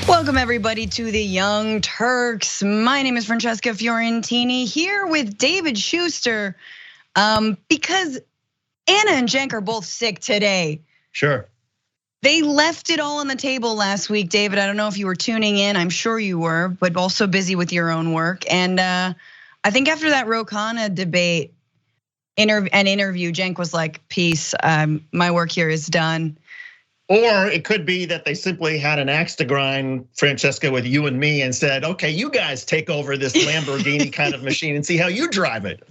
Welcome everybody to the Young Turks. My name is Francesca Fiorentini here with David Shuster because Anna and Cenk are both sick today. Sure. They left it all on the table last week, David. I don't know if you were tuning in. I'm sure you were, but also busy with your own work. And I think after that Ro Khanna debate interview, Cenk was like, peace, my work here is done. Or it could be that they simply had an axe to grind, Francesca, with you and me and said, okay, you guys take over this Lamborghini kind of machine and see how you drive it.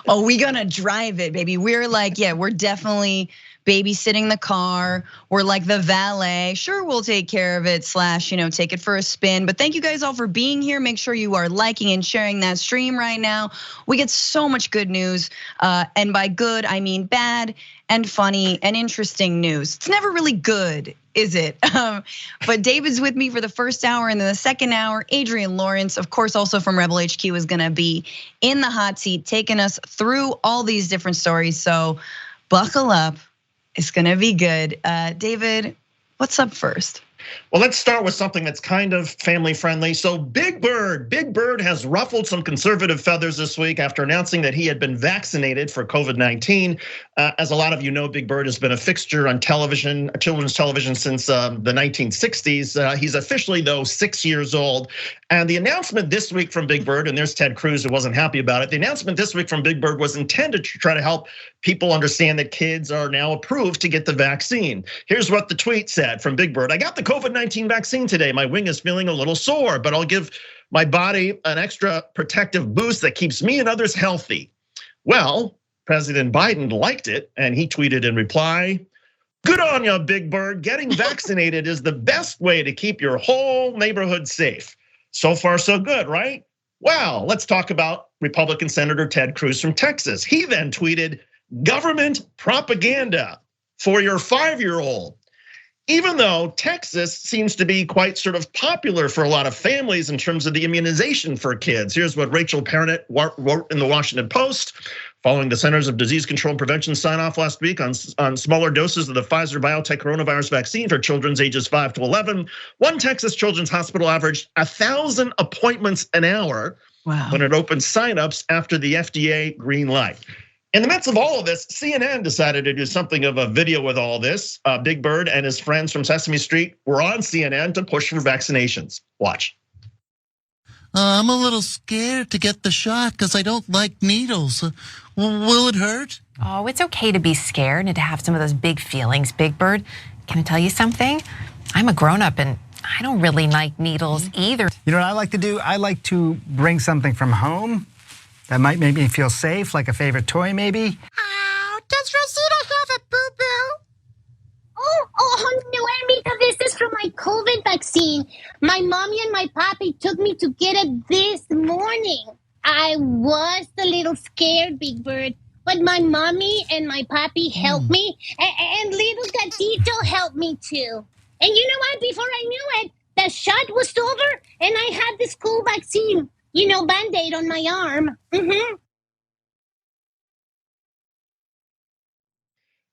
Oh, we gonna drive it, baby. We're like, yeah, we're definitely babysitting the car. We're like the valet. Sure, we'll take care of it / take it for a spin. But thank you guys all for being here. Make sure you are liking and sharing that stream right now. We get so much good news. And by good, I mean bad and funny and interesting news. It's never really good, is it? But David's with me for the first hour, and then the second hour, Adrian Lawrence, of course, also from Rebel HQ, is gonna be in the hot seat, taking us through all these different stories. So buckle up. It's gonna be good. David, what's up first? Well, let's start with something that's kind of family friendly. So Big Bird has ruffled some conservative feathers this week after announcing that he had been vaccinated for COVID-19. As a lot of you know, Big Bird has been a fixture on television, children's television since the 1960s. He's officially, though, 6 years old. And the announcement this week from Big Bird, and there's Ted Cruz who wasn't happy about it. The announcement this week from Big Bird was intended to try to help people understand that kids are now approved to get the vaccine. Here's what the tweet said from Big Bird. I got the COVID-19 vaccine today. My wing is feeling a little sore, but I'll give my body an extra protective boost that keeps me and others healthy. Well, President Biden liked it, and he tweeted in reply, good on you, Big Bird. Getting vaccinated is the best way to keep your whole neighborhood safe. So far, so good, right? Well, let's talk about Republican Senator Ted Cruz from Texas. He then tweeted, government propaganda for your 5-year-old. Even though Texas seems to be quite sort of popular for a lot of families in terms of the immunization for kids. Here's what Rachel Perrott wrote in the Washington Post. Following the Centers of Disease Control and Prevention sign off last week on smaller doses of the Pfizer BioNTech coronavirus vaccine for children ages 5 to 11, one Texas children's hospital averaged 1,000 appointments an hour when it opened signups after the FDA green light. In the midst of all of this, CNN decided to do something of a video with all this. Big Bird and his friends from Sesame Street were on CNN to push for vaccinations. Watch. I'm a little scared to get the shot because I don't like needles. Will it hurt? Oh, it's okay to be scared and to have some of those big feelings, Big Bird. Can I tell you something? I'm a grown-up and I don't really like needles either. You know what I like to do? I like to bring something from home that might make me feel safe, like a favorite toy maybe. Oh, does Rosita have a boo-boo? Oh, no, Amica, this is from my COVID vaccine. My mommy and my papi took me to get it this morning. I was a little scared, Big Bird, but my mommy and my papi helped me, and little Gatito helped me too. And you know what? Before I knew it, the shot was over, and I had this cool vaccine. Band-Aid on my arm.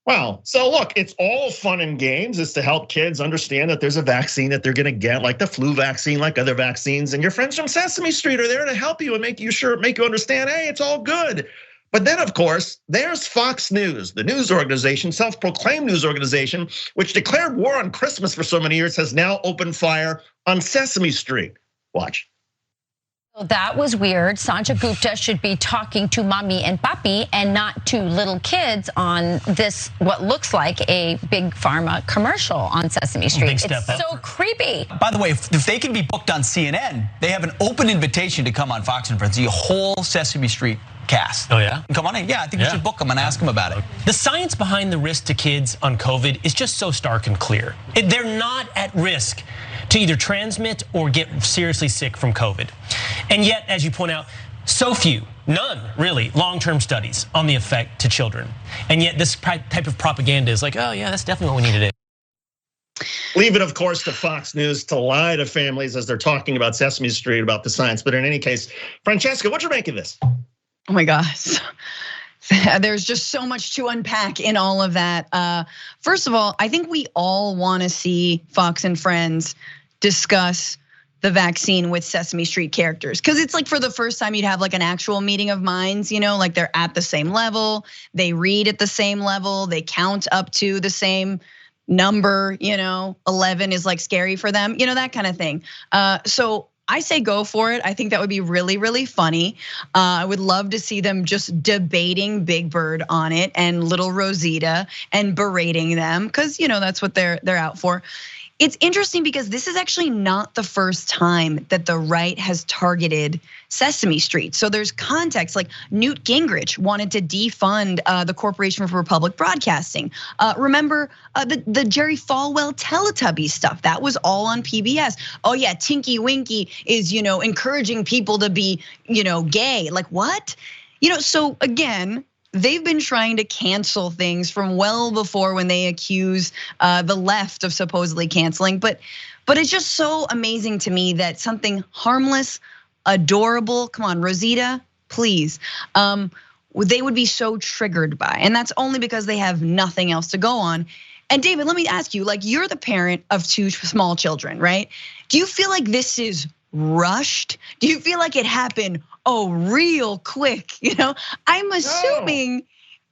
Wow, so look, it's all fun and games. It's to help kids understand that there's a vaccine that they're gonna get, like the flu vaccine, like other vaccines. And your friends from Sesame Street are there to help you and make you understand, hey, it's all good. But then, of course, there's Fox News, the news organization, self-proclaimed news organization, which declared war on Christmas for so many years, has now opened fire on Sesame Street. Watch. That was weird. Sanjay Gupta should be talking to mommy and papi and not to little kids on this, what looks like a big pharma commercial on Sesame Street. It's so creepy. By the way, if they can be booked on CNN, they have an open invitation to come on Fox and Friends, the whole Sesame Street cast. Oh yeah? Come on in. Yeah, I think we should book them and ask them about it. The science behind the risk to kids on COVID is just so stark and clear. They're not at risk to either transmit or get seriously sick from COVID. And yet, as you point out, so few, none really, long-term studies on the effect to children. And yet this type of propaganda is like, oh yeah, that's definitely what we need to do. Leave it, of course, to Fox News to lie to families as they're talking about Sesame Street, about the science. But in any case, Francesca, what you make of this? Oh my gosh. There's just so much to unpack in all of that. First of all, I think we all want to see Fox and Friends discuss the vaccine with Sesame Street characters, because it's like for the first time you'd have like an actual meeting of minds, like they're at the same level, they read at the same level, they count up to the same number, 11 is like scary for them, that kind of thing. So I say go for it. I think that would be really, really funny. I would love to see them just debating Big Bird on it and little Rosita and berating them, because that's what they're out for. It's interesting because this is actually not the first time that the right has targeted Sesame Street. So there's context, like Newt Gingrich wanted to defund the Corporation for Public Broadcasting. Remember the Jerry Falwell Teletubby stuff? That was all on PBS. Oh yeah, Tinky Winky is encouraging people to be gay. Like what? So again, they've been trying to cancel things from well before when they accuse the left of supposedly canceling. But it's just so amazing to me that something harmless, adorable, come on, Rosita, please, they would be so triggered by. And that's only because they have nothing else to go on. And David, let me ask you, like you're the parent of 2 small children, right? Do you feel like this is rushed? Do you feel like it happened real quick? I'm assuming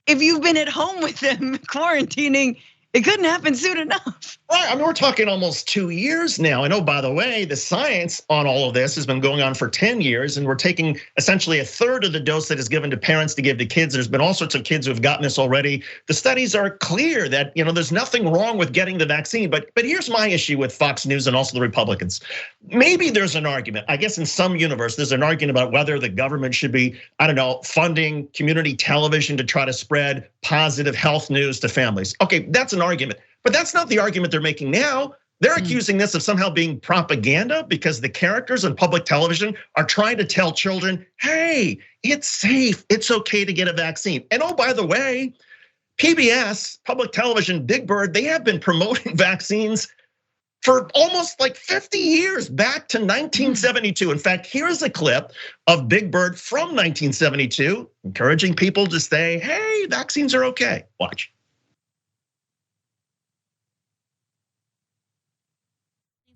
if you've been at home with them quarantining, it couldn't happen soon enough. Right, I mean, we're talking almost 2 years now. And by the way, the science on all of this has been going on for 10 years, and we're taking essentially a third of the dose that is given to parents to give to kids. There's been all sorts of kids who have gotten this already. The studies are clear that there's nothing wrong with getting the vaccine. But here's my issue with Fox News and also the Republicans. Maybe there's an argument, I guess in some universe, there's an argument about whether the government should be, funding community television to try to spread positive health news to families. Okay, that's an argument. But that's not the argument they're making now. They're accusing this of somehow being propaganda because the characters on public television are trying to tell children, hey, it's safe, it's okay to get a vaccine. And by the way, PBS, public television, Big Bird, they have been promoting vaccines for almost like 50 years, back to 1972. In fact, here's a clip of Big Bird from 1972, encouraging people to say, hey, vaccines are okay. Watch.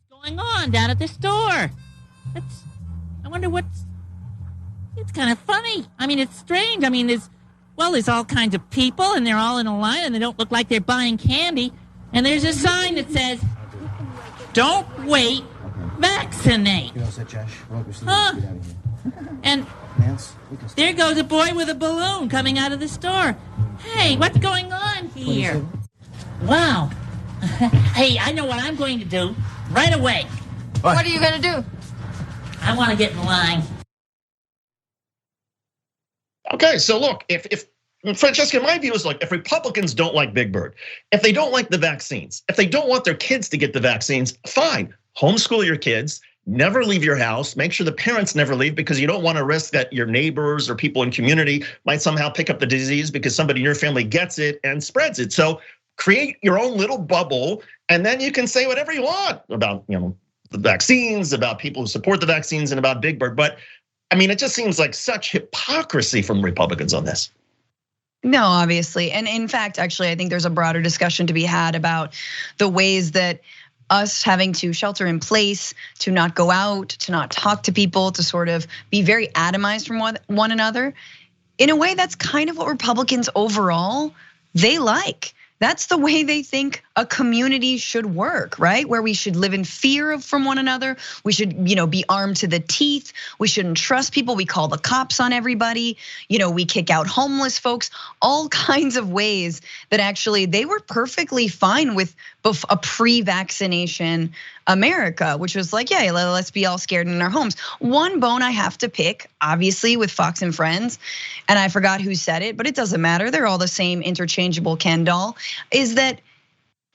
Going on down at the store. I wonder it's kind of funny. I mean, it's strange. I mean, there's all kinds of people and they're all in a line and they don't look like they're buying candy. And there's a sign that says, don't wait, vaccinate. Huh? And there goes a boy with a balloon coming out of the store. Hey, what's going on here? Wow. Hey, I know what I'm going to do right away. What are you gonna do? I want to get in line. Okay, so look, if Francesca, my view is like, if Republicans don't like Big Bird, if they don't like the vaccines, if they don't want their kids to get the vaccines, fine, homeschool your kids, never leave your house, make sure the parents never leave because you don't want to risk that your neighbors or people in community might somehow pick up the disease because somebody in your family gets it and spreads it. So create your own little bubble, and then you can say whatever you want about the vaccines, about people who support the vaccines, and about Big Bird. But I mean, it just seems like such hypocrisy from Republicans on this. No, obviously. And in fact, actually, I think there's a broader discussion to be had about the ways that us having to shelter in place, to not go out, to not talk to people, to sort of be very atomized from one another. In a way, that's kind of what Republicans overall, they like. That's the way they think a community should work, right? Where we should live in fear from one another. We should, be armed to the teeth. We shouldn't trust people. We call the cops on everybody. We kick out homeless folks. All kinds of ways that actually they were perfectly fine with a pre-vaccination America, which was like, yeah, let's be all scared in our homes. One bone I have to pick, obviously, with Fox and Friends, and I forgot who said it, but it doesn't matter. They're all the same interchangeable Ken doll, is that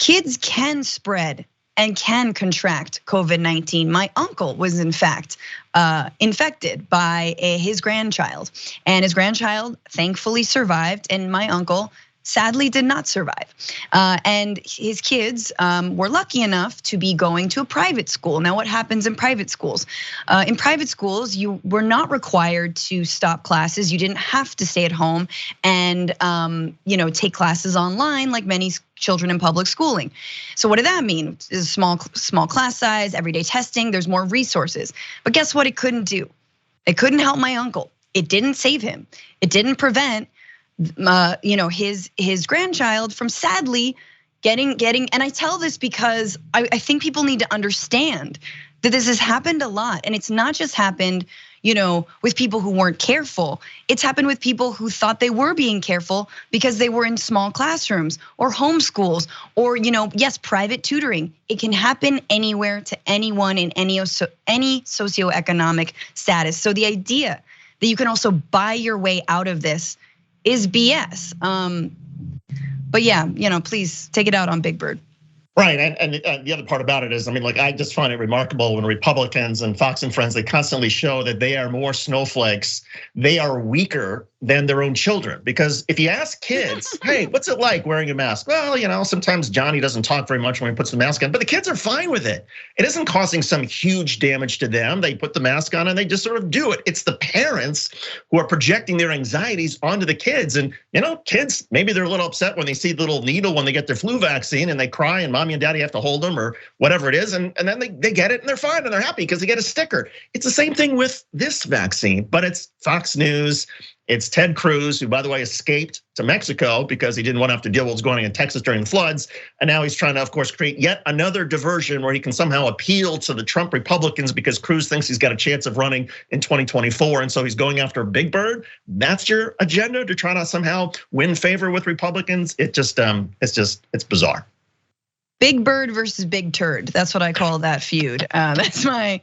kids can spread and can contract COVID-19. My uncle was in fact infected by his grandchild, and his grandchild thankfully survived, and my uncle sadly did not survive. And his kids were lucky enough to be going to a private school. Now, what happens in private schools? In private schools, you were not required to stop classes. You didn't have to stay at home and take classes online like many children in public schooling. So what did that mean? Small class size, everyday testing, there's more resources. But guess what it couldn't do? It couldn't help my uncle. It didn't save him. It didn't prevent his grandchild from sadly getting, and I tell this because I think people need to understand that this has happened a lot. And it's not just happened, with people who weren't careful. It's happened with people who thought they were being careful because they were in small classrooms or homeschools or, yes, private tutoring. It can happen anywhere to anyone in any socioeconomic status. So the idea that you can also buy your way out of this is BS. But yeah, please take it out on Big Bird. Right, and the other part about it is, I just find it remarkable when Republicans and Fox and Friends, they constantly show that they are more snowflakes, they are weaker than their own children. Because if you ask kids, hey, what's it like wearing a mask? Well, sometimes Johnny doesn't talk very much when he puts the mask on, but the kids are fine with it. It isn't causing some huge damage to them. They put the mask on and they just sort of do it. It's the parents who are projecting their anxieties onto the kids. And kids, maybe they're a little upset when they see the little needle when they get their flu vaccine and they cry and mommy and daddy have to hold them or whatever it is. And then they get it and they're fine and they're happy because they get a sticker. It's the same thing with this vaccine, but it's Fox News. It's Ted Cruz, who, by the way, escaped to Mexico because he didn't want to have to deal with what's going on in Texas during the floods. And now he's trying to, of course, create yet another diversion where he can somehow appeal to the Trump Republicans because Cruz thinks he's got a chance of running in 2024. And so he's going after Big Bird. That's your agenda, to try to somehow win favor with Republicans. It's bizarre. Big Bird versus Big Turd. That's what I call that feud. That's my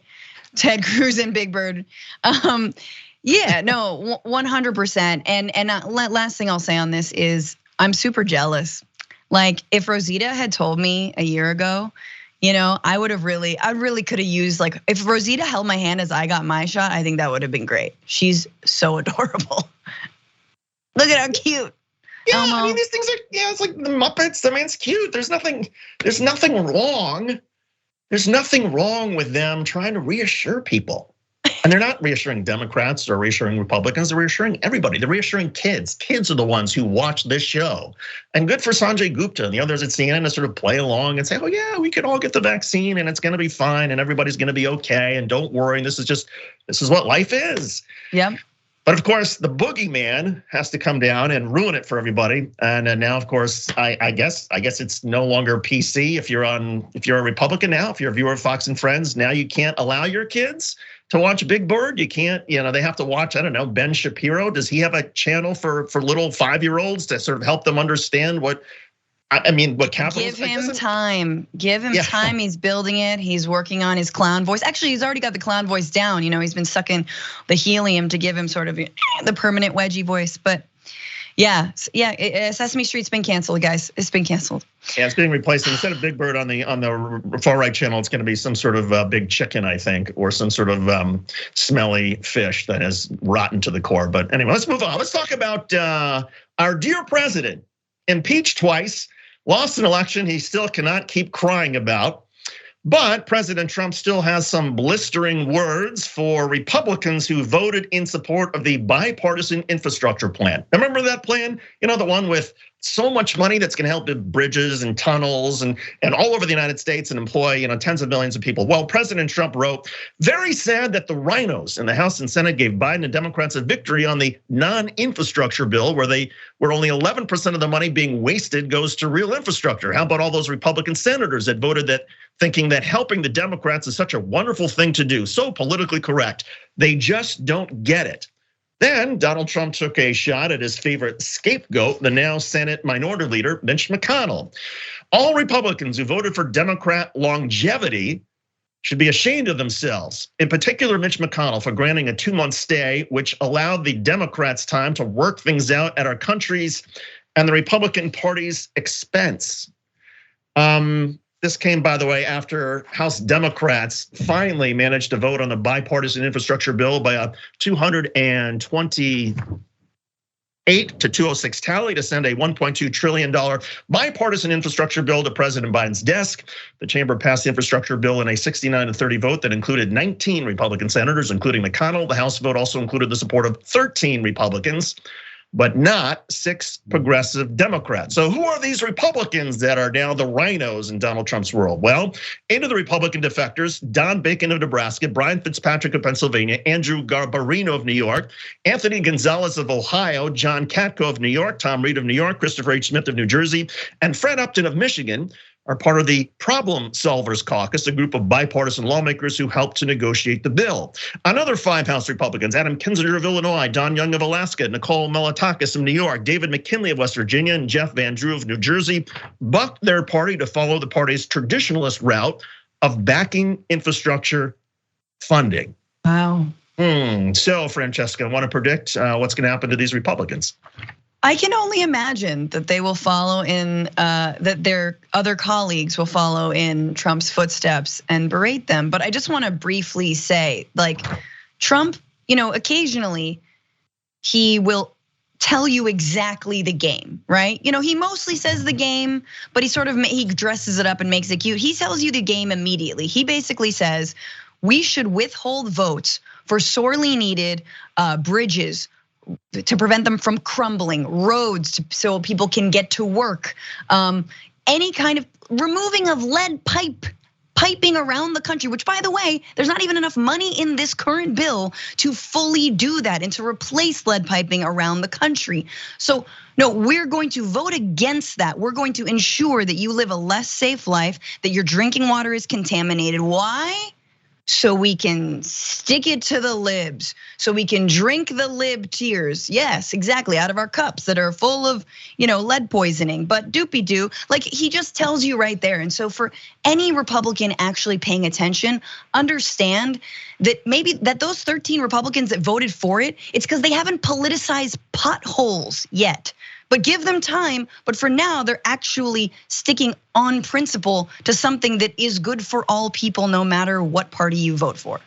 Ted Cruz and Big Bird. Yeah, no, 100%. And last thing I'll say on this is I'm super jealous. Like if Rosita had told me a year ago, I really could have used, like, if Rosita held my hand as I got my shot, I think that would have been great. She's so adorable. Look at how cute. Yeah, these things are, it's like the Muppets. It's cute. There's nothing wrong. There's nothing wrong with them trying to reassure people. And they're not reassuring Democrats or reassuring Republicans, they're reassuring everybody. They're reassuring kids. Kids are the ones who watch this show. And good for Sanjay Gupta and the others at CNN to sort of play along and say, oh yeah, we could all get the vaccine and it's gonna be fine and everybody's gonna be okay. And don't worry, this is what life is. Yeah. But of course, the boogeyman has to come down and ruin it for everybody. And now, of course, I guess it's no longer PC. If you're a Republican now, if you're a viewer of Fox and Friends, now you can't allow your kids to watch Big Bird. You can't, they have to watch, I don't know, Ben Shapiro. Does he have a channel for little 5-year-olds to sort of help them understand what capitalism? Give him time. Give him time. He's building it. He's working on his clown voice. Actually, he's already got the clown voice down. He's been sucking the helium to give him sort of the permanent wedgie voice. But yeah, Sesame Street's been canceled, guys. It's been canceled. Yeah, it's being replaced. Instead of Big Bird on the far right channel, it's going to be some sort of big chicken, I think, or some sort of smelly fish that is rotten to the core. But anyway, let's move on. Let's talk about our dear president, impeached twice, lost an election he still cannot keep crying about. But President Trump still has some blistering words for Republicans who voted in support of the bipartisan infrastructure plan. Remember that plan? The one with so much money that's gonna help build bridges and tunnels and all over the United States and employ tens of millions of people. Well, President Trump wrote, very sad that the rhinos in the House and Senate gave Biden and Democrats a victory on the non-infrastructure bill where only 11% of the money being wasted goes to real infrastructure. How about all those Republican senators that voted that, thinking that helping the Democrats is such a wonderful thing to do, so politically correct. They just don't get it. Then Donald Trump took a shot at his favorite scapegoat, the now Senate Minority Leader, Mitch McConnell. All Republicans who voted for Democrat longevity should be ashamed of themselves. In particular, Mitch McConnell for granting a 2-month stay, which allowed the Democrats time to work things out at our country's and the Republican Party's expense. This came, by the way, after House Democrats finally managed to vote on the bipartisan infrastructure bill by a 220 8 to 206 tally to send a $1.2 trillion bipartisan infrastructure bill to President Biden's desk. The chamber passed the infrastructure bill in a 69 to 30 vote that included 19 Republican senators, including McConnell. The House vote also included the support of 13 Republicans, but not 6 progressive Democrats. So who are these Republicans that are now the rhinos in Donald Trump's world? Well, into the Republican defectors, Don Bacon of Nebraska, Brian Fitzpatrick of Pennsylvania, Andrew Garbarino of New York, Anthony Gonzalez of Ohio, John Katko of New York, Tom Reed of New York, Christopher H. Smith of New Jersey, and Fred Upton of Michigan are part of the Problem Solvers Caucus, a group of bipartisan lawmakers who helped to negotiate the bill. Another 5 House Republicans, Adam Kinzinger of Illinois, Don Young of Alaska, Nicole Meletakis of New York, David McKinley of West Virginia, and Jeff Van Drew of New Jersey, bucked their party to follow the party's traditionalist route of backing infrastructure funding. Wow. So, Francesca, want to predict what's going to happen to these Republicans? I can only imagine that they will follow in, that their other colleagues will follow in Trump's footsteps and berate them. But I just want to briefly say, like, Trump, occasionally he will tell you exactly the game, right? He mostly says the game, but he dresses it up and makes it cute. He tells you the game immediately. He basically says, we should withhold votes for sorely needed bridges to prevent them from crumbling, roads so people can get to work, any kind of removing of lead piping around the country, which, by the way, there's not even enough money in this current bill to fully do that and to replace lead piping around the country. So no, we're going to vote against that. We're going to ensure that you live a less safe life, that your drinking water is contaminated. Why? So we can stick it to the libs, so we can drink the lib tears. Yes, exactly, out of our cups that are full of, lead poisoning. But doopy doo, like he just tells you right there. And so for any Republican actually paying attention, understand that maybe that those 13 Republicans that voted for it, it's because they haven't politicized potholes yet. But give them time. But for now, they're actually sticking on principle to something that is good for all people, no matter what party you vote for.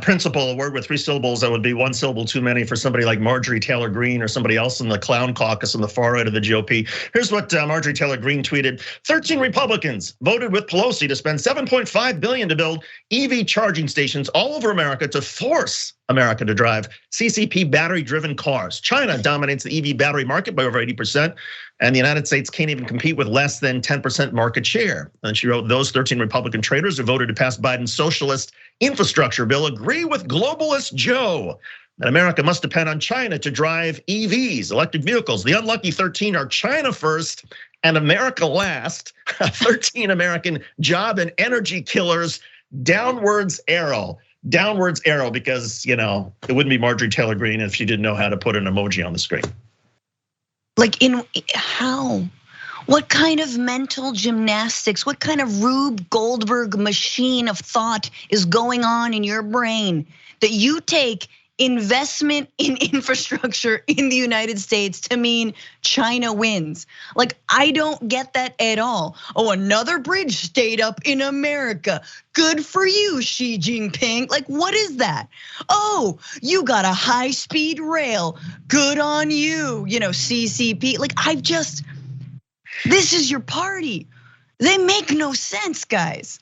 Principle, a word with 3 syllables that would be 1 syllable too many for somebody like Marjorie Taylor Greene or somebody else in the clown caucus on the far right of the GOP. Here's what Marjorie Taylor Greene tweeted: 13 Republicans voted with Pelosi to spend $7.5 billion to build EV charging stations all over America to force America to drive CCP battery-driven cars. China dominates the EV battery market by over 80%, and the United States can't even compete with less than 10% market share. And she wrote, those 13 Republican traitors who voted to pass Biden's socialist infrastructure bill agree with globalist Joe that America must depend on China to drive EVs, electric vehicles. The unlucky 13 are China first and America last. 13 American job and energy killers, downwards arrow. Downwards arrow, because it wouldn't be Marjorie Taylor Greene if she didn't know how to put an emoji on the screen. Like how? What kind of mental gymnastics, what kind of Rube Goldberg machine of thought is going on in your brain that you take investment in infrastructure in the United States to mean China wins? Like, I don't get that at all. Oh, another bridge stayed up in America. Good for you, Xi Jinping. Like, what is that? Oh, you got a high-speed rail. Good on you, CCP. Like, this is your party. They make no sense, guys.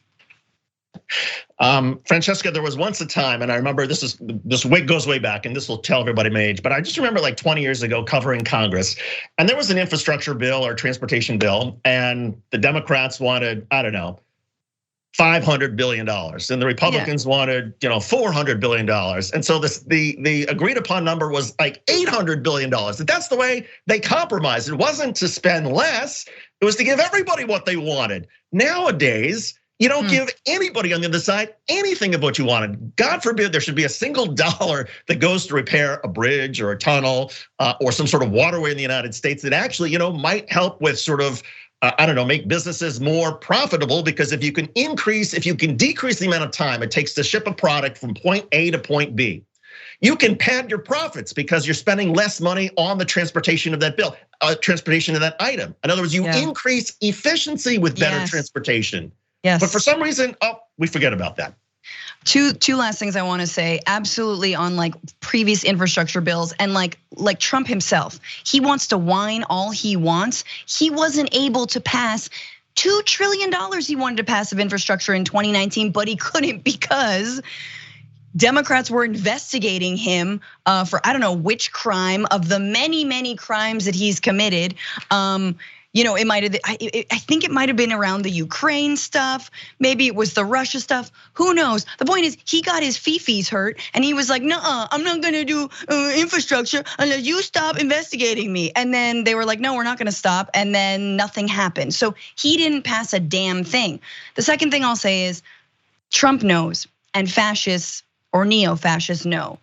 Francesca, there was once a time, and I remember this goes way back, and this will tell everybody my age, but I just remember like 20 years ago covering Congress, and there was an infrastructure bill or transportation bill, and the Democrats wanted, I don't know, $500 billion, and the Republicans wanted, $400 billion, and so the agreed upon number was like $800 billion. That's the way they compromised. It wasn't to spend less; it was to give everybody what they wanted. Nowadays, you don't give anybody on the other side anything of what you wanted. God forbid there should be a single dollar that goes to repair a bridge or a tunnel or some sort of waterway in the United States that actually, might help with sort of, make businesses more profitable. Because if you can decrease the amount of time it takes to ship a product from point A to point B, you can pad your profits because you're spending less money on the transportation of that transportation of that item. In other words, you increase efficiency with better transportation. Yes. But for some reason, we forget about that. Two last things I want to say. Absolutely on like previous infrastructure bills and like Trump himself. He wants to whine all he wants. He wasn't able to pass $2 trillion he wanted to pass of infrastructure in 2019, but he couldn't because Democrats were investigating him for I don't know which crime of the many crimes that he's committed. It might have. I think it might have been around the Ukraine stuff. Maybe it was the Russia stuff. Who knows? The point is, he got his fifis hurt, and he was like, "Nuh-uh, I'm not gonna do infrastructure unless you stop investigating me." And then they were like, "No, we're not gonna stop." And then nothing happened. So he didn't pass a damn thing. The second thing I'll say is, Trump knows, and fascists or neo-fascists know,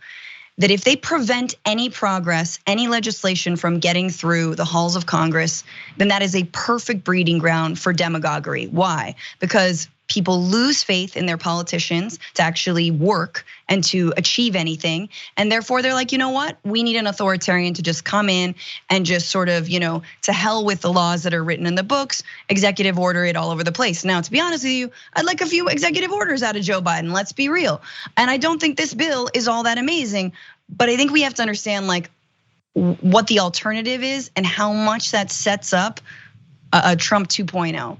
that if they prevent any progress, any legislation from getting through the halls of Congress, then that is a perfect breeding ground for demagoguery. Why? Because people lose faith in their politicians to actually work and to achieve anything. And therefore they're like, you know what? We need an authoritarian to just come in and just sort of, to hell with the laws that are written in the books, executive order it all over the place. Now, to be honest with you, I'd like a few executive orders out of Joe Biden, let's be real. And I don't think this bill is all that amazing, but I think we have to understand like what the alternative is and how much that sets up a Trump 2.0.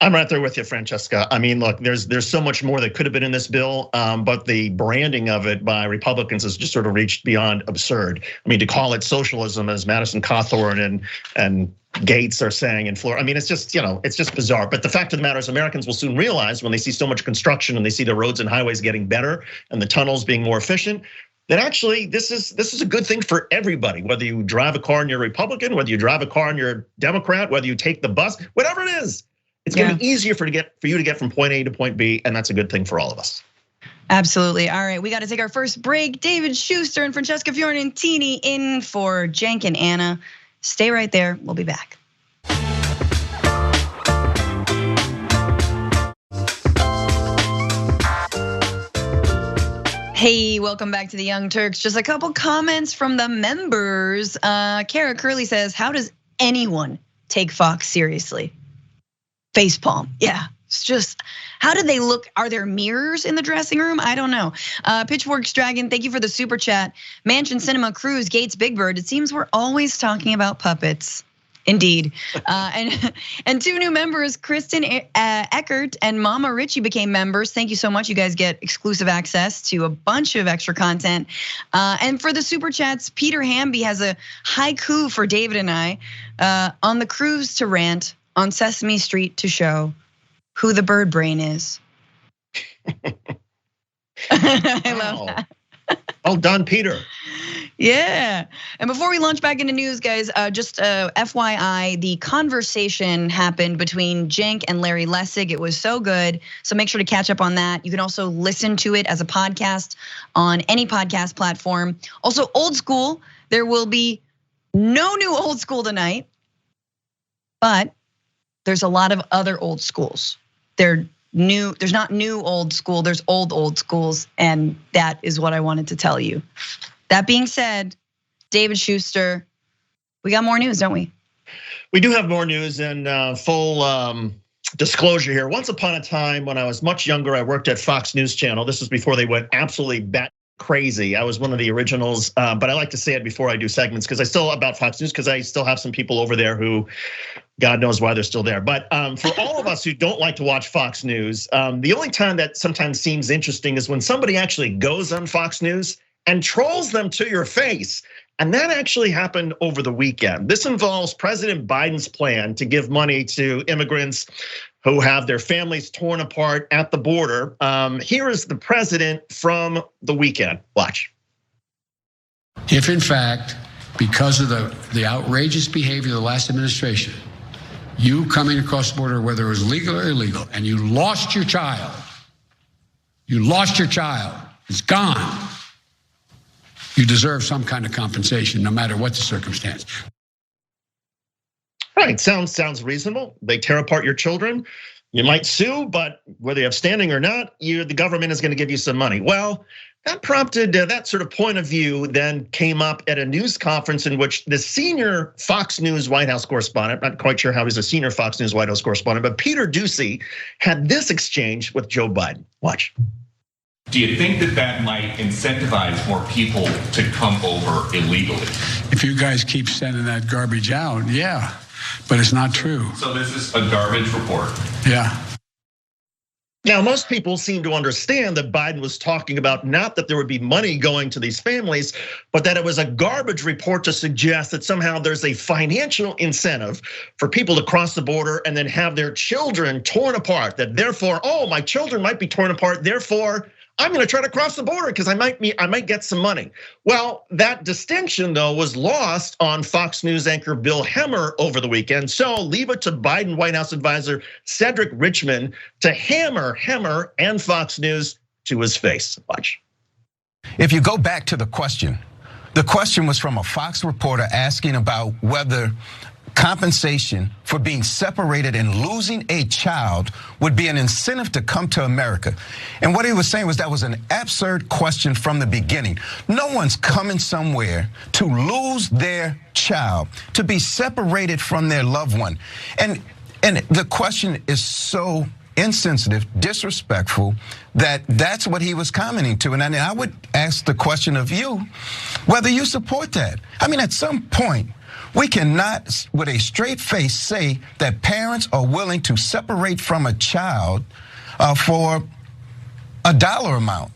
I'm right there with you, Francesca. I mean, look, there's so much more that could have been in this bill, but the branding of it by Republicans has just sort of reached beyond absurd. I mean, to call it socialism, as Madison Cawthorn and Gates are saying in Florida. I mean, it's just it's just bizarre. But the fact of the matter is, Americans will soon realize when they see so much construction and they see the roads and highways getting better and the tunnels being more efficient, that actually this is a good thing for everybody. Whether you drive a car and you're a Republican, whether you drive a car and you're a Democrat, whether you take the bus, whatever it is. It's going to be easier for you to get from point A to point B, and that's a good thing for all of us. Absolutely. All right, we got to take our first break. David Shuster and Francesca Fiorentini in for Cenk and Anna. Stay right there. We'll be back. Hey, welcome back to the Young Turks. Just a couple comments from the members. Kara Curley says, "How does anyone take Fox seriously?" Facepalm. Yeah, it's just, how do they look? Are there mirrors in the dressing room? I don't know. Pitchforks Dragon, thank you for the super chat. Mansion Cinema Cruz, Gates Big Bird. It seems we're always talking about puppets. Indeed. And two new members, Kristen Eckert and Mama Richie became members. Thank you so much. You guys get exclusive access to a bunch of extra content. And for the super chats, Peter Hamby has a haiku for David and I. On the cruise to rant, on Sesame Street to show who the bird brain is. I love that. Well done, Peter. Yeah, and before we launch back into news, guys, just FYI, the conversation happened between Cenk and Larry Lessig. It was so good, so make sure to catch up on that. You can also listen to it as a podcast on any podcast platform. Also, Old School, there will be no new Old School tonight, but there's a lot of other old schools. There's not new old school, there's old schools, and that is what I wanted to tell you. That being said, David Shuster, we got more news, don't we? We do have more news, and full disclosure here. Once upon a time, when I was much younger, I worked at Fox News Channel. This was before they went absolutely bat crazy. I was one of the originals, but I like to say it before I do segments because I still about Fox News because I still have some people over there who, God knows why they're still there. But for all of us who don't like to watch Fox News, the only time that sometimes seems interesting is when somebody actually goes on Fox News and trolls them to your face. And that actually happened over the weekend. This involves President Biden's plan to give money to immigrants who have their families torn apart at the border. Here is the president from the weekend. Watch. If in fact, because of the outrageous behavior of the last administration, you coming across the border, whether it was legal or illegal, and you lost your child, it's gone. You deserve some kind of compensation, no matter what the circumstance. Right, sounds reasonable. They tear apart your children. You might sue, but whether you have standing or not, the government is going to give you some money. Well, that prompted that sort of point of view then came up at a news conference in which the senior Fox News White House correspondent, not quite sure how he's a senior Fox News White House correspondent, but Peter Doocy had this exchange with Joe Biden. Watch. Do you think that might incentivize more people to come over illegally? If you guys keep sending that garbage out, yeah, but it's not true. So this is a garbage report. Yeah. Now, most people seem to understand that Biden was talking about not that there would be money going to these families, but that it was a garbage report to suggest that somehow there's a financial incentive for people to cross the border and then have their children torn apart. That therefore, oh, my children might be torn apart, therefore, I'm going to try to cross the border because I might get some money. Well, that distinction though was lost on Fox News anchor Bill Hemmer over the weekend. So leave it to Biden White House advisor Cedric Richmond to hammer Hemmer and Fox News to his face. Watch. If you go back to the question was from a Fox reporter asking about whether compensation for being separated and losing a child would be an incentive to come to America. And what he was saying was that was an absurd question from the beginning. No one's coming somewhere to lose their child, to be separated from their loved one. And the question is so insensitive, disrespectful, that's what he was commenting to. And I would ask the question of you, whether you support that. I mean, at some point, we cannot, with a straight face, say that parents are willing to separate from a child for a dollar amount.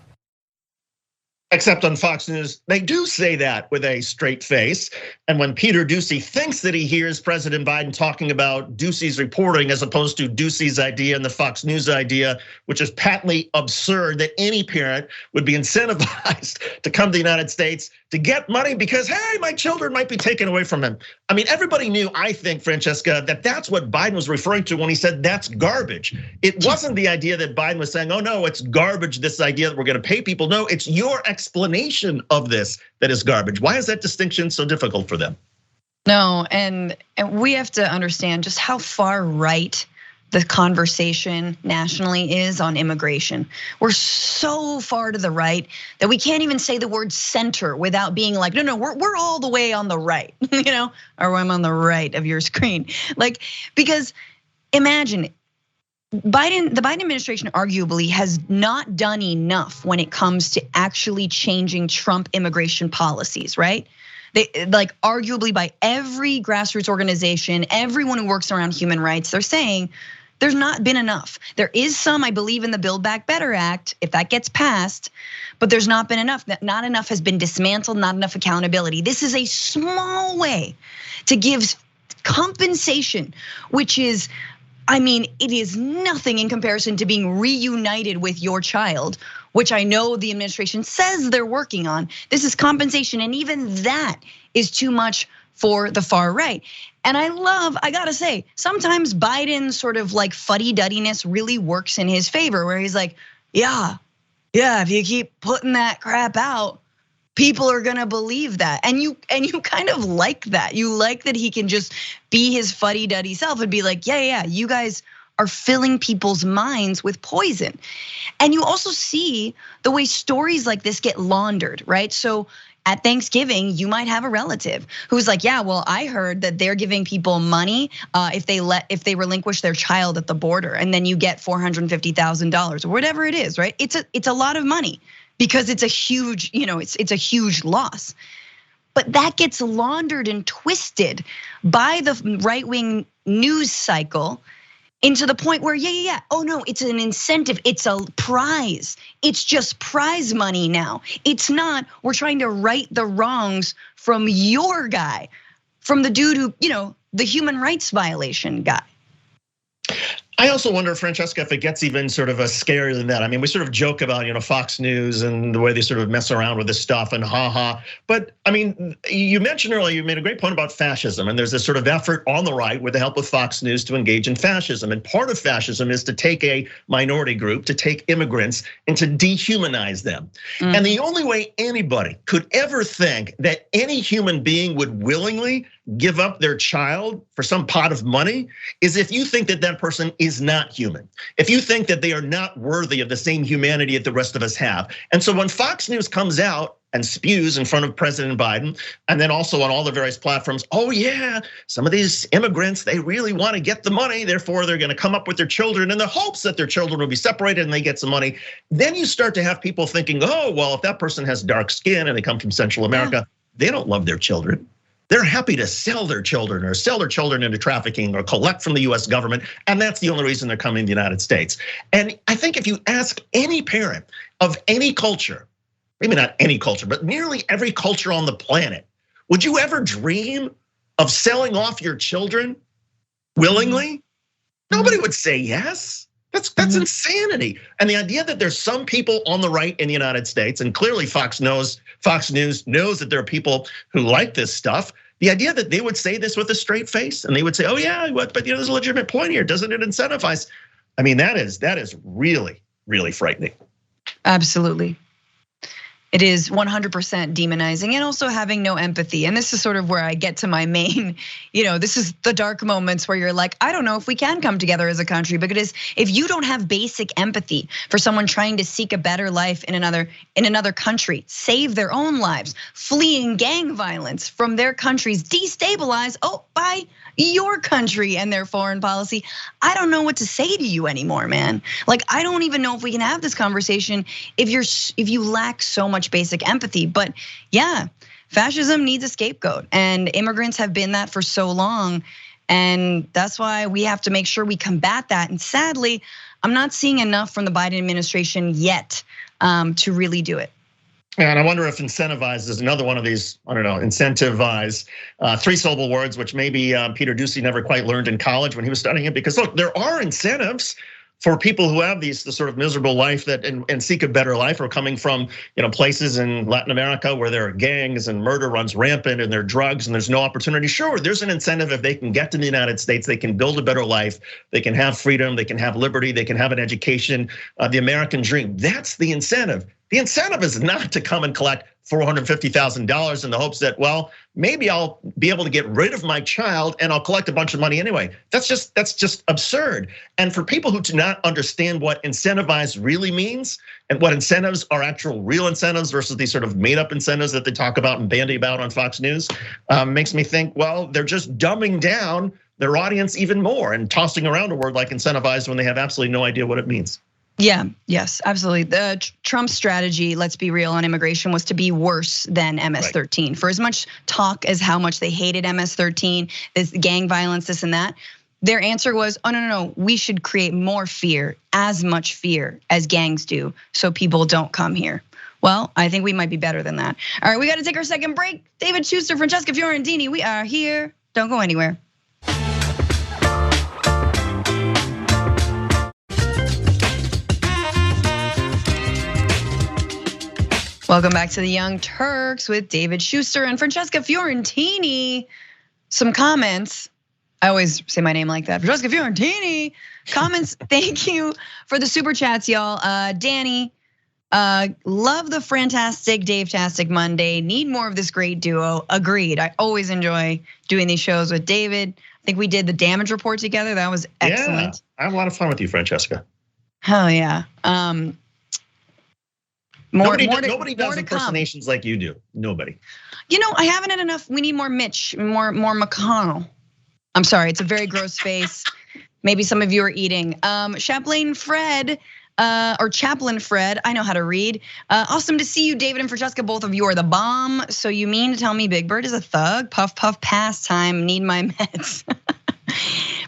Except on Fox News, they do say that with a straight face. And when Peter Doocy thinks that he hears President Biden talking about Doocy's reporting as opposed to Doocy's idea and the Fox News idea, which is patently absurd that any parent would be incentivized to come to the United States to get money because, hey, my children might be taken away from him. I mean, everybody knew, I think, Francesca, that that's what Biden was referring to when he said that's garbage. It wasn't the idea that Biden was saying, oh no, it's garbage, this idea that we're gonna pay people. No, it's your explanation of this that is garbage. Why is that distinction so difficult for them? No, and we have to understand just how far right the conversation nationally is on immigration. We're so far to the right that we can't even say the word center without being like, no, we're all the way on the right, or I'm on the right of your screen. Like, because imagine, the Biden administration arguably has not done enough when it comes to actually changing Trump immigration policies, right? They, like, arguably by every grassroots organization, everyone who works around human rights, they're saying there's not been enough. There is some, I believe, in the Build Back Better Act, if that gets passed, but there's not been enough. Not enough has been dismantled, not enough accountability. This is a small way to give compensation, which is, I mean, it is nothing in comparison to being reunited with your child, which I know the administration says they're working on. This is compensation, and even that is too much for the far right. And I gotta say, sometimes Biden's sort of like fuddy-duddiness really works in his favor, where he's like, yeah, if you keep putting that crap out, people are gonna believe that. And you kind of like that. You like that he can just be his fuddy-duddy self and be like, yeah, you guys are filling people's minds with poison. And you also see the way stories like this get laundered, right? So at Thanksgiving, you might have a relative who's like, yeah, well, I heard that they're giving people money if they relinquish their child at the border, and then you get $450,000 or whatever it is, right? It's a lot of money because it's a huge, it's a huge loss. But that gets laundered and twisted by the right-wing news cycle into the point where, yeah, oh no, it's an incentive, it's a prize. It's just prize money now. It's not, we're trying to right the wrongs from your guy, from the dude who, the human rights violation guy. I also wonder, Francesca, if it gets even sort of scarier than that. I mean, we sort of joke about, Fox News and the way they sort of mess around with this stuff and ha. But I mean, you mentioned earlier, you made a great point about fascism, and there's this sort of effort on the right with the help of Fox News to engage in fascism. And part of fascism is to take a minority group, to take immigrants and to dehumanize them. And the only way anybody could ever think that any human being would willingly give up their child for some pot of money is if you think that that person is not human. If you think that they are not worthy of the same humanity that the rest of us have. And so when Fox News comes out and spews in front of President Biden, and then also on all the various platforms, oh yeah, some of these immigrants, they really want to get the money, therefore they're gonna come up with their children in the hopes that their children will be separated and they get some money. Then you start to have people thinking, oh, well, if that person has dark skin and they come from Central America, they don't love their children. They're happy to sell their children or sell their children into trafficking or collect from the US government. And that's the only reason they're coming to the United States. And I think if you ask any parent of any culture, maybe not any culture, but nearly every culture on the planet, would you ever dream of selling off your children willingly? Nobody would say yes. That's insanity. And the idea that there's some people on the right in the United States, and clearly Fox News knows that there are people who like this stuff. The idea that they would say this with a straight face and they would say, oh yeah, but there's a legitimate point here. Doesn't it incentivize? I mean, that is really, really frightening. Absolutely. It is 100% demonizing and also having no empathy. And this is sort of where I get to my main, this is the dark moments where you're like, I don't know if we can come together as a country, because if you don't have basic empathy for someone trying to seek a better life in another country, save their own lives, fleeing gang violence from their countries, destabilize by your country and their foreign policy, I don't know what to say to you anymore, man. Like, I don't even know if we can have this conversation if you lack so much basic empathy. But yeah, fascism needs a scapegoat, and immigrants have been that for so long. And that's why we have to make sure we combat that. And sadly, I'm not seeing enough from the Biden administration yet to really do it. And I wonder if incentivize is another one of these, I don't know, incentivize, 3-syllable words, which maybe Peter Doocy never quite learned in college when he was studying it. Because look, there are incentives for people who have the sort of miserable life and seek a better life, or coming from places in Latin America where there are gangs and murder runs rampant and there are drugs and there's no opportunity. Sure, there's an incentive if they can get to the United States, they can build a better life, they can have freedom, they can have liberty, they can have an education, the American dream. That's the incentive. The incentive is not to come and collect $450,000 in the hopes that, well, maybe I'll be able to get rid of my child and I'll collect a bunch of money anyway. That's just absurd. And for people who do not understand what incentivize really means and what incentives are actual real incentives versus these sort of made up incentives that they talk about and bandy about on Fox News, makes me think, well, they're just dumbing down their audience even more and tossing around a word like incentivize when they have absolutely no idea what it means. Yeah, yes, absolutely. The Trump strategy, let's be real, on immigration was to be worse than MS-13. Right. For as much talk as how much they hated MS-13, this gang violence, this and that, their answer was, oh, no, we should create more fear, as much fear as gangs do, so people don't come here. Well, I think we might be better than that. All right, we gotta take our second break. David Shuster, Francesca Fiorentini, we are here. Don't go anywhere. Welcome back to the Young Turks with David Shuster and Francesca Fiorentini. Some comments. I always say my name like that. Francesca Fiorentini. Comments. Thank you for the super chats, y'all. Danny, love the fantastic Dave-tastic Monday. Need more of this great duo. Agreed. I always enjoy doing these shows with David. I think we did the damage report together. That was excellent. Yeah, I had a lot of fun with you, Francesca. Hell yeah. Nobody does impersonations like you do. Nobody. I haven't had enough. We need more Mitch, more McConnell. I'm sorry, it's a very gross face. Maybe some of you are eating. Chaplain Fred, or Chaplain Fred, I know how to read. Awesome to see you, David and Francesca. Both of you are the bomb. So you mean to tell me Big Bird is a thug? Puff, puff, pastime, need my meds.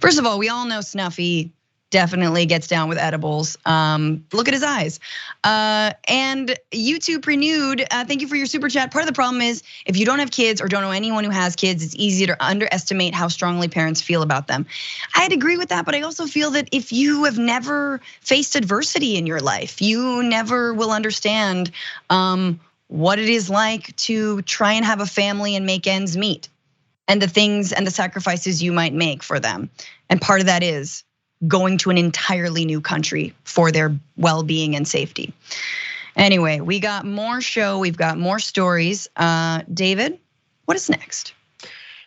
First of all, we all know Snuffy definitely gets down with edibles. Look at his eyes. And YouTube Renewed, thank you for your super chat. Part of the problem is if you don't have kids or don't know anyone who has kids, it's easy to underestimate how strongly parents feel about them. I'd agree with that, but I also feel that if you have never faced adversity in your life, you never will understand what it is like to try and have a family and make ends meet, and the things and the sacrifices you might make for them. And part of that is going to an entirely new country for their well-being and safety. Anyway, we got more show, we've got more stories. David, what is next?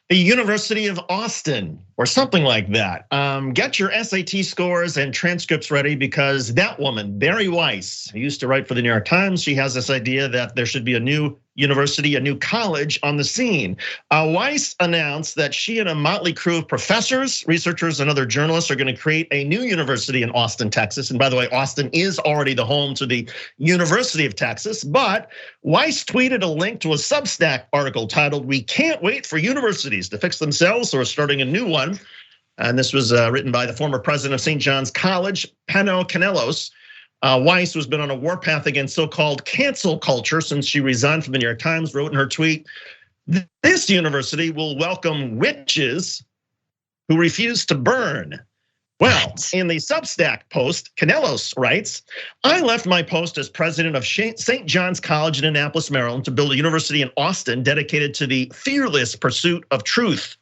The University of Austin, or something like that. Get your SAT scores and transcripts ready, because that woman, Bari Weiss, who used to write for the New York Times, she has this idea that there should be a new university, a new college on the scene. Weiss announced that she and a motley crew of professors, researchers, and other journalists are going to create a new university in Austin, Texas. And by the way, Austin is already the home to the University of Texas. But Weiss tweeted a link to a Substack article titled, "We Can't Wait for Universities to Fix Themselves, so we're starting a new one." And this was written by the former president of St. John's College, Pano Canelos. Weiss, who's been on a warpath against so-called cancel culture since she resigned from the New York Times, wrote in her tweet, "This university will welcome witches who refuse to burn." Well, in the Substack post, Canelos writes, "I left my post as president of St. John's College in Annapolis, Maryland, to build a university in Austin dedicated to the fearless pursuit of truth."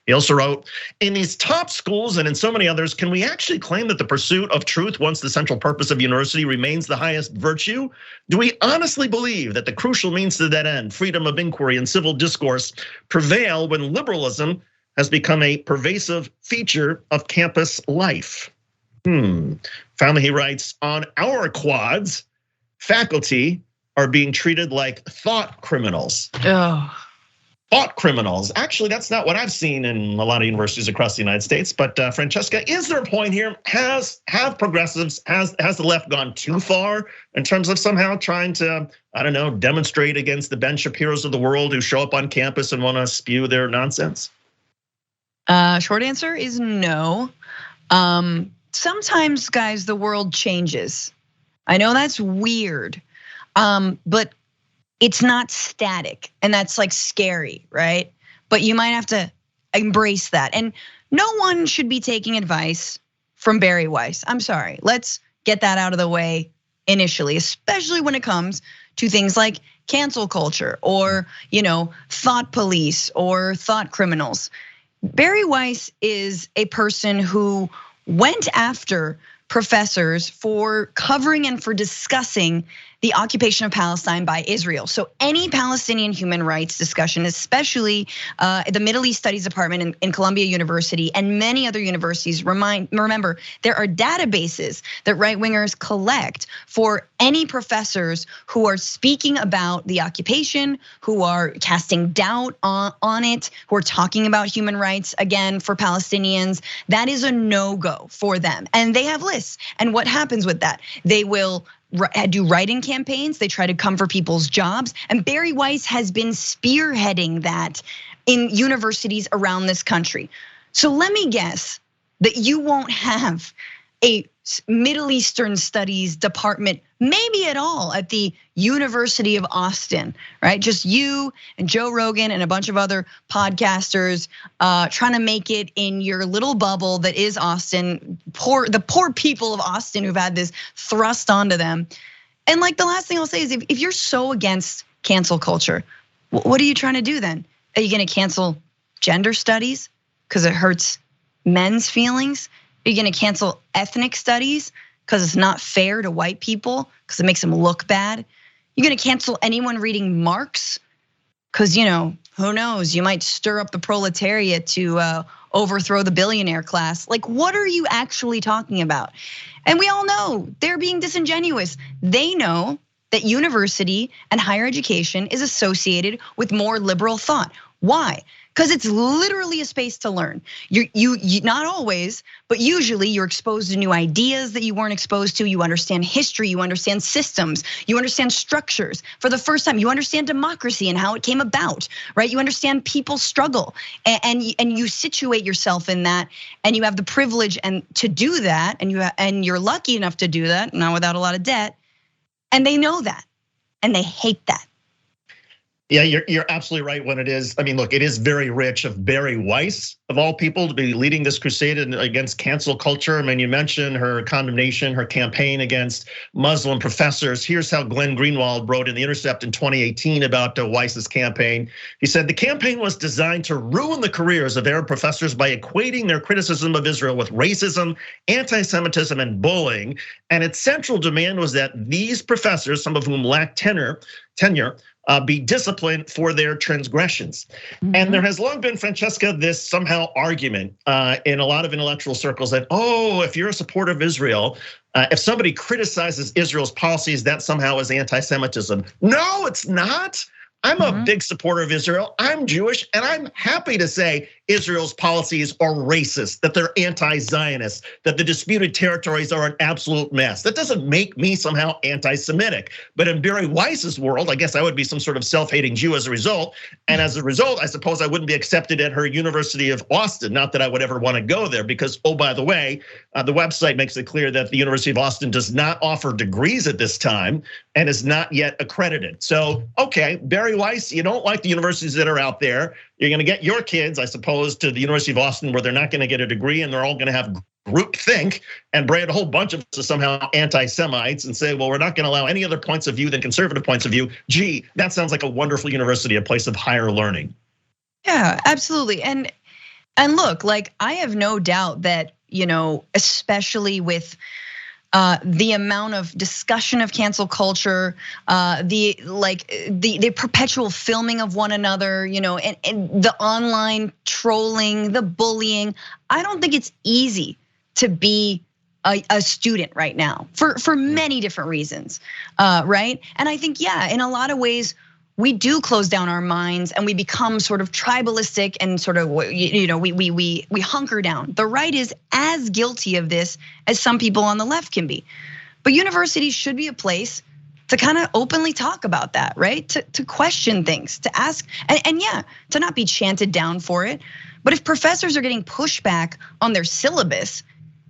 He also wrote, "In these top schools and in so many others, can we actually claim that the pursuit of truth, once the central purpose of university, remains the highest virtue? Do we honestly believe that the crucial means to that end, freedom of inquiry and civil discourse, prevail when liberalism has become a pervasive feature of campus life?" Finally, he writes, "On our quads, faculty are being treated like thought criminals." Thought criminals. Actually, that's not what I've seen in a lot of universities across the United States. But Francesca, is there a point here? Have progressives, has the left gone too far in terms of somehow trying to, I don't know, demonstrate against the Ben Shapiros of the world who show up on campus and want to spew their nonsense? Short answer is no. Sometimes, guys, the world changes. I know that's weird, but it's not static, and that's like scary, right? But you might have to embrace that. And no one should be taking advice from Bari Weiss. I'm sorry, let's get that out of the way initially, especially when it comes to things like cancel culture or, thought police or thought criminals. Bari Weiss is a person who went after professors for covering and for discussing the occupation of Palestine by Israel. So any Palestinian human rights discussion, especially the Middle East Studies Department in Columbia University and many other universities, remember, there are databases that right-wingers collect for any professors who are speaking about the occupation, who are casting doubt on it, who are talking about human rights, again, for Palestinians. That is a no-go for them. And they have lists. And what happens with that? They will do write-in campaigns. They try to come for people's jobs. And Bari Weiss has been spearheading that in universities around this country. So let me guess that you won't have a Middle Eastern Studies department, maybe at all, at the University of Austin, right? Just you and Joe Rogan and a bunch of other podcasters trying to make it in your little bubble that is Austin. The poor people of Austin who've had this thrust onto them. And like the last thing I'll say is, if you're so against cancel culture, what are you trying to do then? Are you going to cancel gender studies because it hurts men's feelings? Are you going to cancel ethnic studies because it's not fair to white people because it makes them look bad? You're going to cancel anyone reading Marx because, who knows, you might stir up the proletariat to overthrow the billionaire class. Like, what are you actually talking about? And we all know they're being disingenuous. They know that university and higher education is associated with more liberal thought. Why? Because it's literally a space to learn. You not always, but usually you're exposed to new ideas that you weren't exposed to. You understand history, you understand systems, you understand structures. For the first time, you understand democracy and how it came about, right? You understand people's struggle, and you situate yourself in that, and you have the privilege and to do that, and you're lucky enough to do that, not without a lot of debt. And they know that, and they hate that. Yeah, you're absolutely right when it is. I mean, look, it is very rich of Bari Weiss, of all people, to be leading this crusade against cancel culture. I mean, you mentioned her condemnation, her campaign against Muslim professors. Here's how Glenn Greenwald wrote in The Intercept in 2018 about Weiss's campaign. He said, "The campaign was designed to ruin the careers of Arab professors by equating their criticism of Israel with racism, anti-Semitism, and bullying. And its central demand was that these professors, some of whom lacked tenure, tenure be disciplined for their transgressions. And there has long been, Francesca, this somehow argument in a lot of intellectual circles that, oh, if you're a supporter of Israel, if somebody criticizes Israel's policies, that somehow is anti-Semitism. No, it's not. I'm a big supporter of Israel. I'm Jewish, and I'm happy to say Israel's policies are racist, that they're anti-Zionist, that the disputed territories are an absolute mess. That doesn't make me somehow anti-Semitic. But in Barry Weiss's world, I guess I would be some sort of self-hating Jew as a result. And as a result, I suppose I wouldn't be accepted at her University of Austin. Not that I would ever want to go there because, oh, by the way, the website makes it clear that the University of Austin does not offer degrees at this time and is not yet accredited. So, okay, Barry Weiss, you don't like the universities that are out there. You're gonna get your kids, I suppose, to the University of Austin where they're not gonna get a degree and they're all gonna have groupthink and brand a whole bunch of us as somehow anti-Semites and say, well, we're not gonna allow any other points of view than conservative points of view. Gee, that sounds like a wonderful university, a place of higher learning. Yeah, absolutely. And look, like I have no doubt that, especially with the amount of discussion of cancel culture, the perpetual filming of one another, and the online trolling, the bullying. I don't think it's easy to be a student right now for many different reasons, right? And I think, yeah, in a lot of ways, we do close down our minds and we become sort of tribalistic and sort of, we hunker down. The right is as guilty of this as some people on the left can be. But universities should be a place to kind of openly talk about that, right? To question things, to ask, and yeah, to not be chanted down for it. But if professors are getting pushback on their syllabus,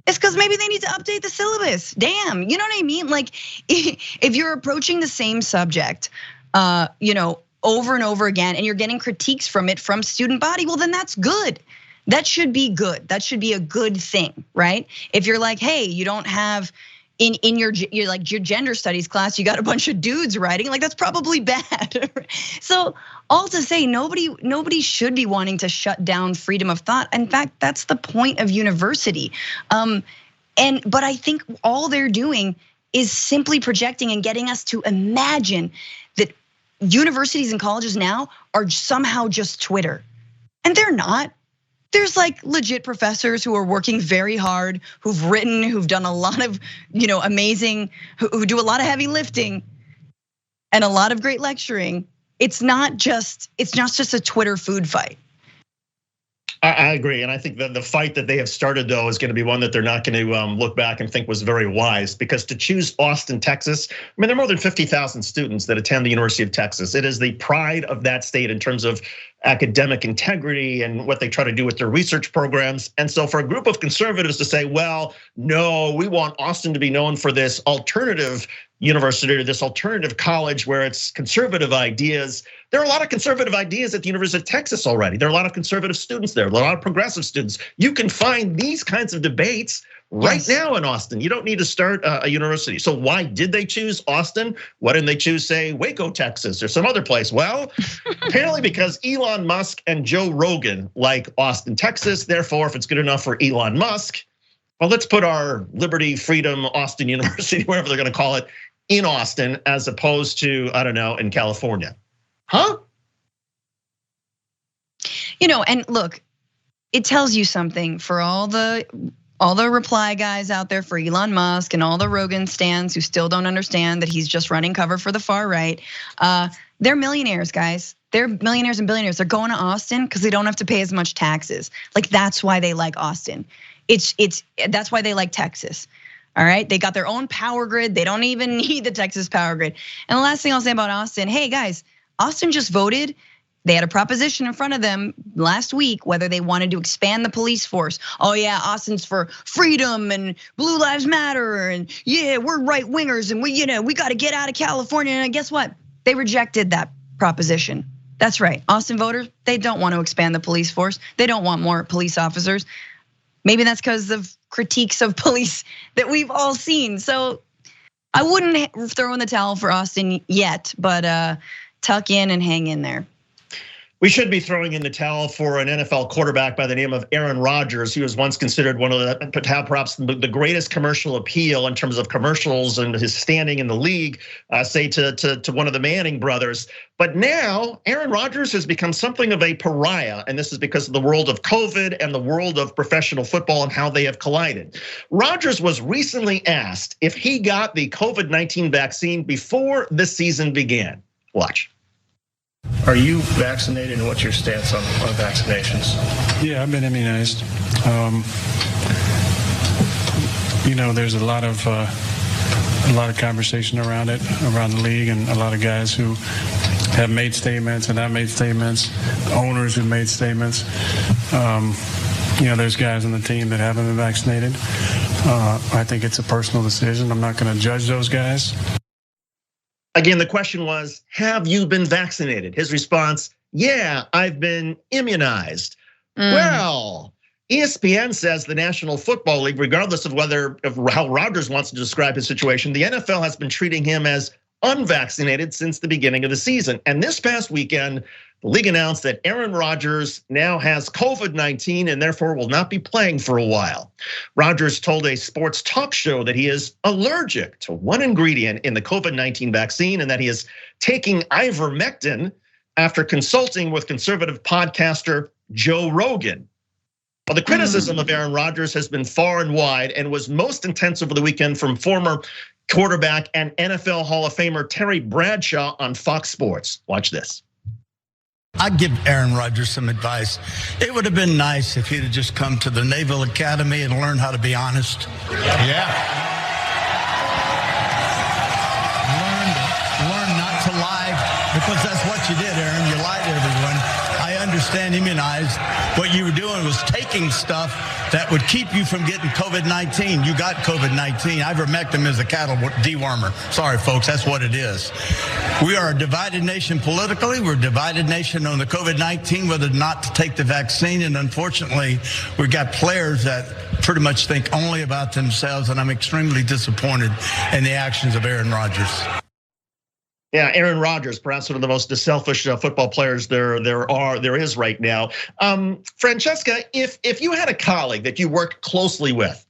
it's because maybe they need to update the syllabus. Damn, you know what I mean? Like if you're approaching the same subject, over and over again, and you're getting critiques from it from student body, well, then that's good. That should be good. That should be a good thing, right? If you're like, hey, you don't have in your gender studies class, you got a bunch of dudes writing, like that's probably bad. So all to say, nobody should be wanting to shut down freedom of thought. In fact, that's the point of university. But I think all they're doing is simply projecting and getting us to imagine that universities and colleges now are somehow just Twitter. And they're not. There's like legit professors who are working very hard, who've written, who've done a lot of, amazing, who do a lot of heavy lifting and a lot of great lecturing. It's not just a Twitter food fight. I agree, and I think that the fight that they have started, though, is going to be one that they're not going to look back and think was very wise. Because to choose Austin, Texas, I mean, there are more than 50,000 students that attend the University of Texas. It is the pride of that state in terms of academic integrity and what they try to do with their research programs. And so for a group of conservatives to say, well, no, we want Austin to be known for this alternative university or this alternative college where it's conservative ideas. There are a lot of conservative ideas at the University of Texas already. There are a lot of conservative students there, a lot of progressive students. You can find these kinds of debates right now in Austin. You don't need to start a university. So why did they choose Austin? Why didn't they choose, say, Waco, Texas, or some other place? Well, apparently because Elon Musk and Joe Rogan like Austin, Texas. Therefore, if it's good enough for Elon Musk, well, let's put our Liberty, Freedom, Austin University, whatever they're gonna call it, in Austin, as opposed to, I don't know, in California. Huh? And look, it tells you something for all the reply guys out there for Elon Musk and all the Rogan stans who still don't understand that he's just running cover for the far right. They're millionaires, guys. They're millionaires and billionaires. They're going to Austin because they don't have to pay as much taxes. Like that's why they like Austin. That's why they like Texas. All right, they got their own power grid. They don't even need the Texas power grid. And the last thing I'll say about Austin, hey guys, Austin just voted. They had a proposition in front of them last week whether they wanted to expand the police force. Oh yeah, Austin's for freedom and Blue Lives Matter and yeah, we're right wingers and we got to get out of California. And guess what? They rejected that proposition. That's right, Austin voters, they don't want to expand the police force. They don't want more police officers. Maybe that's because of critiques of police that we've all seen. So I wouldn't throw in the towel for Austin yet, but tuck in and hang in there. We should be throwing in the towel for an NFL quarterback by the name of Aaron Rodgers. He was once considered one of perhaps the greatest commercial appeal in terms of commercials and his standing in the league, say to one of the Manning brothers. But now Aaron Rodgers has become something of a pariah, and this is because of the world of COVID and the world of professional football and how they have collided. Rodgers was recently asked if he got the COVID-19 vaccine before the season began. Watch. Are you vaccinated, and what's your stance on vaccinations? Yeah, I've been immunized. There's a lot of conversation around it, around the league, and a lot of guys who have made statements, and I've made statements, owners who've made statements. There's guys on the team that haven't been vaccinated. I think it's a personal decision. I'm not going to judge those guys. Again, the question was, have you been vaccinated? His response, yeah, I've been immunized. Well, ESPN says the National Football League, regardless of how Rodgers wants to describe his situation, the NFL has been treating him as unvaccinated since the beginning of the season. And this past weekend, the league announced that Aaron Rodgers now has COVID-19 and therefore will not be playing for a while. Rodgers told a sports talk show that he is allergic to one ingredient in the COVID-19 vaccine and that he is taking ivermectin after consulting with conservative podcaster Joe Rogan. Well, the criticism of Aaron Rodgers has been far and wide and was most intense over the weekend from former quarterback and NFL Hall of Famer Terry Bradshaw on Fox Sports. Watch this. I'd give Aaron Rodgers some advice. It would have been nice if he'd have just come to the Naval Academy and learned how to be honest. Yeah. Learn not to lie, because that's what you did, Aaron. You lied to everyone. I understand immunized. What you were doing was taking stuff that would keep you from getting COVID-19. You got COVID-19. Ivermectin is a cattle dewormer. Sorry, folks, that's what it is. We are a divided nation politically. We're a divided nation on the COVID-19, whether or not to take the vaccine. And unfortunately, we've got players that pretty much think only about themselves. And I'm extremely disappointed in the actions of Aaron Rodgers. Yeah, Aaron Rodgers, perhaps one of the most selfish football players there is right now. Francesca, if you had a colleague that you worked closely with,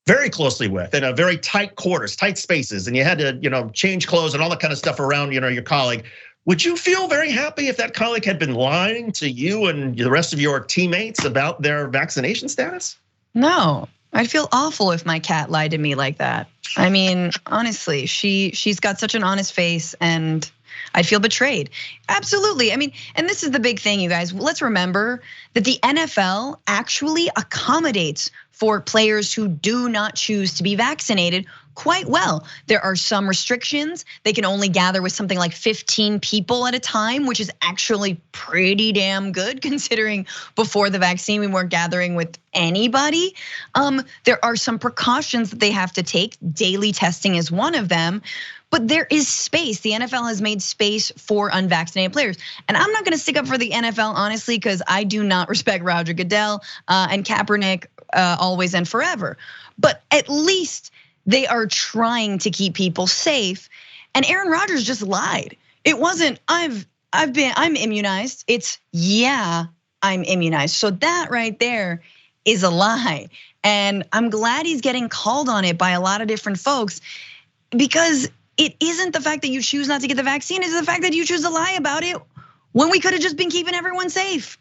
very closely with, in a very tight quarters, tight spaces, and you had to change clothes and all that kind of stuff around your colleague, would you feel very happy if that colleague had been lying to you and the rest of your teammates about their vaccination status? No. I'd feel awful if my cat lied to me like that. I mean, honestly, she's got such an honest face and I'd feel betrayed. Absolutely. I mean, and this is the big thing, you guys. Let's remember that the NFL actually accommodates for players who do not choose to be vaccinated quite well. There are some restrictions. They can only gather with something like 15 people at a time, which is actually pretty damn good considering before the vaccine we weren't gathering with anybody. There are some precautions that they have to take. Daily testing is one of them. But there is space. The NFL has made space for unvaccinated players. And I'm not gonna stick up for the NFL, honestly, because I do not respect Roger Goodell and Kaepernick always and forever. But at least they are trying to keep people safe. And Aaron Rodgers just lied. It wasn't, I'm immunized. It's, yeah, I'm immunized. So that right there is a lie. And I'm glad he's getting called on it by a lot of different folks, because it isn't the fact that you choose not to get the vaccine, it's the fact that you choose to lie about it when we could have just been keeping everyone safe.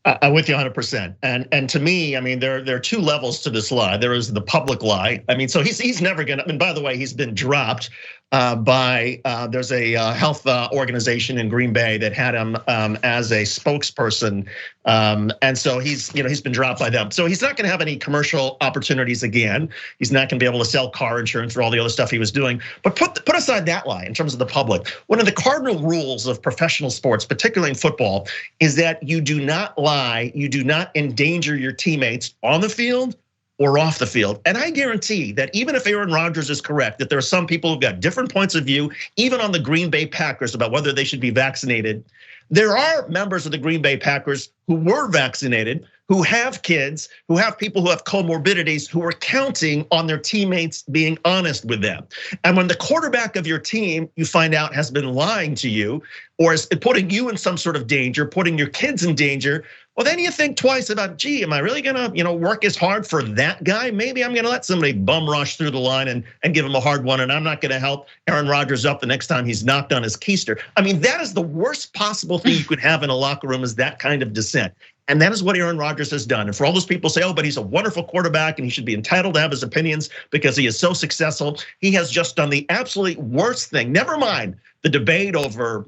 I'm with you 100%. And to me, I mean, there are two levels to this lie. There is the public lie. I mean, so he's never gonna, and by the way, he's been dropped by, there's a health organization in Green Bay that had him as a spokesperson. And so he's been dropped by them. So he's not gonna have any commercial opportunities again. He's not gonna be able to sell car insurance or all the other stuff he was doing. But put aside that lie in terms of the public. One of the cardinal rules of professional sports, particularly in football, is that you do not lie, you do not endanger your teammates on the field or off the field. And I guarantee that even if Aaron Rodgers is correct, that there are some people who've got different points of view, even on the Green Bay Packers, about whether they should be vaccinated. There are members of the Green Bay Packers who were vaccinated, who have kids, who have people who have comorbidities, who are counting on their teammates being honest with them. And when the quarterback of your team you find out has been lying to you, or is putting you in some sort of danger, putting your kids in danger, well, then you think twice about, gee, am I really gonna work as hard for that guy? Maybe I'm gonna let somebody bum rush through the line and give him a hard one, and I'm not gonna help Aaron Rodgers up the next time he's knocked on his keister. I mean, that is the worst possible thing you could have in a locker room, is that kind of dissent. And that is what Aaron Rodgers has done. And for all those people say, oh, but he's a wonderful quarterback and he should be entitled to have his opinions because he is so successful, he has just done the absolute worst thing. Never mind the debate over,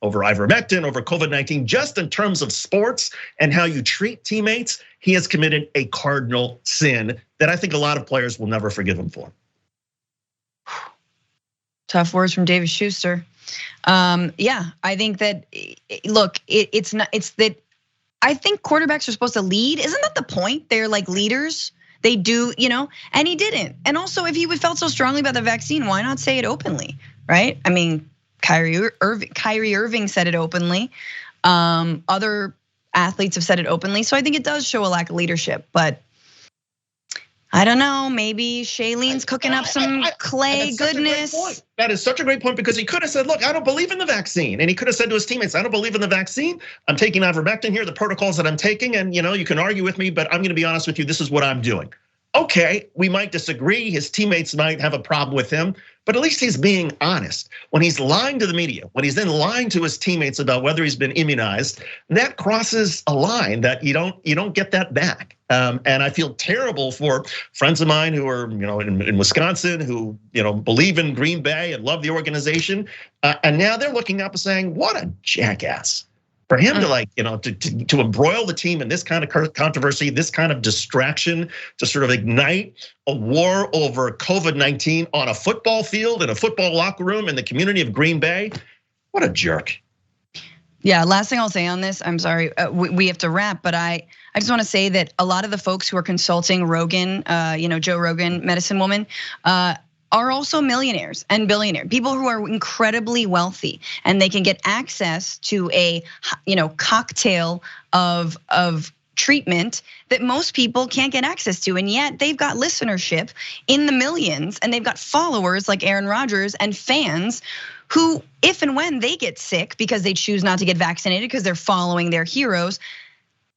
over ivermectin, over COVID-19, just in terms of sports and how you treat teammates, he has committed a cardinal sin that I think a lot of players will never forgive him for. Tough words from David Shuster. Yeah, I think that, look, it's that I think quarterbacks are supposed to lead. Isn't that the point? They're like leaders. They do, and he didn't. And also, if he felt so strongly about the vaccine, why not say it openly, right? I mean, Kyrie Irving said it openly. Other athletes have said it openly. So I think it does show a lack of leadership. But I don't know, maybe Shailene's cooking up some Clay goodness. That is such a great point, because he could have said, look, I don't believe in the vaccine. And he could have said to his teammates, I don't believe in the vaccine. I'm taking ivermectin, here are the protocols that I'm taking. And you can argue with me, but I'm gonna be honest with you, this is what I'm doing. Okay, we might disagree, his teammates might have a problem with him, but at least he's being honest. When he's lying to the media, when he's then lying to his teammates about whether he's been immunized, that crosses a line that you don't get that back. And I feel terrible for friends of mine who are in Wisconsin, who believe in Green Bay and love the organization, and now they're looking up and saying, what a jackass. For him to to embroil the team in this kind of controversy, this kind of distraction, to sort of ignite a war over COVID-19 on a football field, in a football locker room, in the community of Green Bay, what a jerk. Yeah, last thing I'll say on this, I'm sorry, we have to wrap, but I just want to say that a lot of the folks who are consulting Rogan, Joe Rogan, Medicine Woman, are also millionaires and billionaires, people who are incredibly wealthy, and they can get access to a cocktail of treatment that most people can't get access to. And yet they've got listenership in the millions, and they've got followers like Aaron Rodgers and fans who, if and when they get sick because they choose not to get vaccinated because they're following their heroes,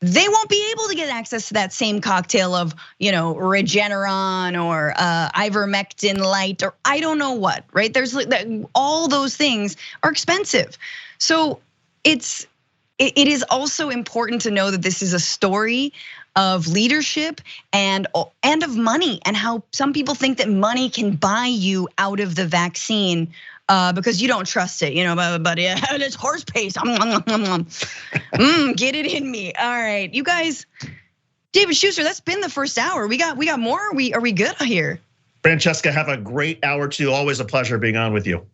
they won't be able to get access to that same cocktail of, Regeneron or ivermectin light, or I don't know what, right? There's all those things are expensive. So it is also important to know that this is a story of leadership and of money, and how some people think that money can buy you out of the vaccine. Because you don't trust it, but yeah, it's horse paste. Get it in me. All right, you guys. David Shuster, that's been the first hour. We got more. Are we good here? Francesca, have a great hour too. Always a pleasure being on with you.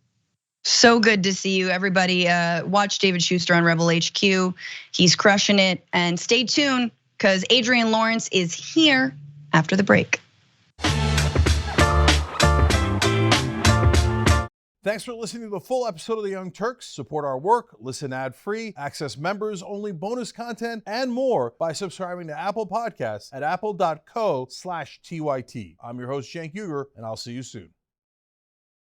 So good to see you, everybody. Watch David Shuster on Rebel HQ. He's crushing it, and stay tuned because Adrian Lawrence is here after the break. Thanks for listening to the full episode of The Young Turks. Support our work, listen ad-free, access members-only bonus content, and more by subscribing to Apple Podcasts at apple.co/TYT. I'm your host, Cenk Uygur, and I'll see you soon.